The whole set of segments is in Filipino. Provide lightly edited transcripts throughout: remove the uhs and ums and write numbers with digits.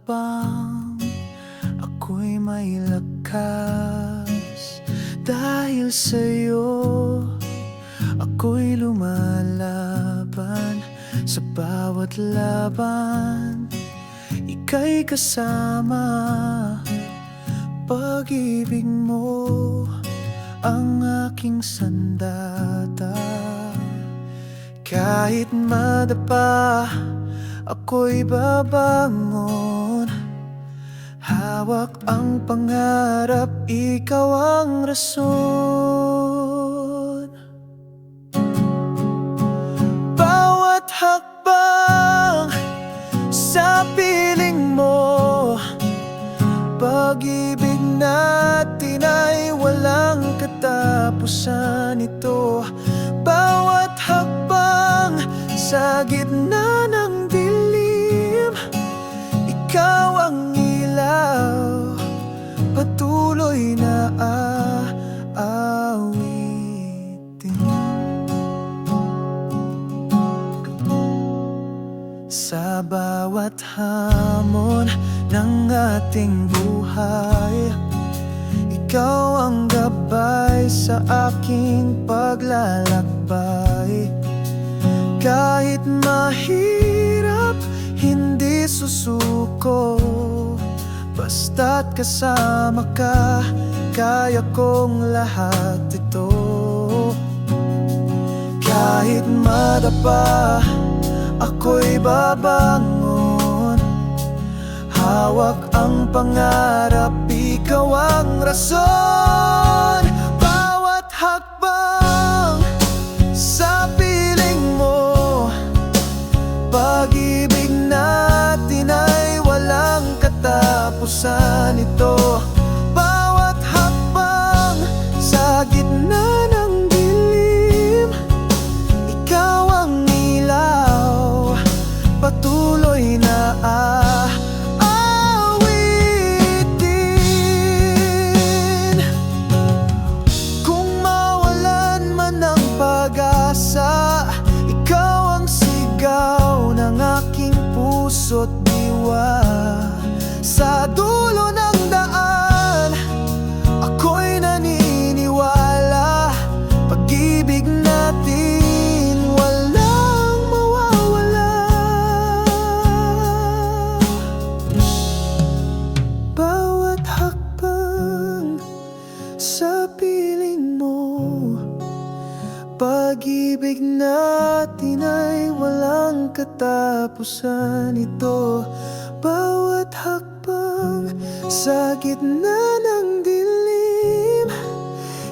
habang ako'y may lakas. Dahil sa'yo ako'y lumalaban. Sa bawat laban ika'y kasama. Pag-ibig mo ang aking sandata. Kahit madapa ako'y babangon. Hawak ang pangarap, ikaw ang rason. Bawat hakbang sa piling mo, pag-ibig natin ay walang katapusan ito. Bawat hakbang sa gitna ng dilim, ikaw ang ilaw, patuloy na aawitin. Sa bawat hamon ng ating buhay, ikaw ang gabay sa aking paglalakbay. Kahit mahirap, hindi susuko. Basta't kasama ka, kaya kong lahat ito. Kahit madapa ako'y babangon. Hawak ang pangarap, ikaw ang rason. Bawat hakbang sa piling mo, pag-ibig natin ay walang katapusan ito. Bawat hakbang sa gitna ng dilim, ikaw ang ilaw, patuloy na awitin. Kung mawalan man ng pag-asa, ikaw ang sigaw ng aking puso't diwa. Sa dulo ng daan, ako'y naniniwala, pag-ibig natin walang mawawala. Bawat hakbang sa piling mo, pag-ibig natin ay walang katapusan ito. Bawat hakbang sa gitna ng dilim,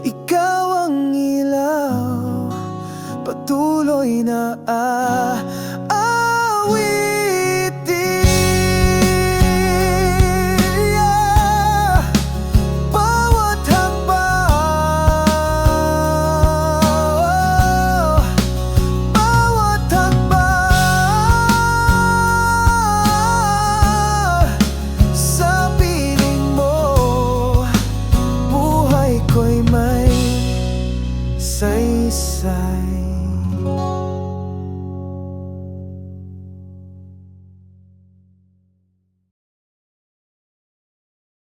ikaw ang ilaw, patuloy na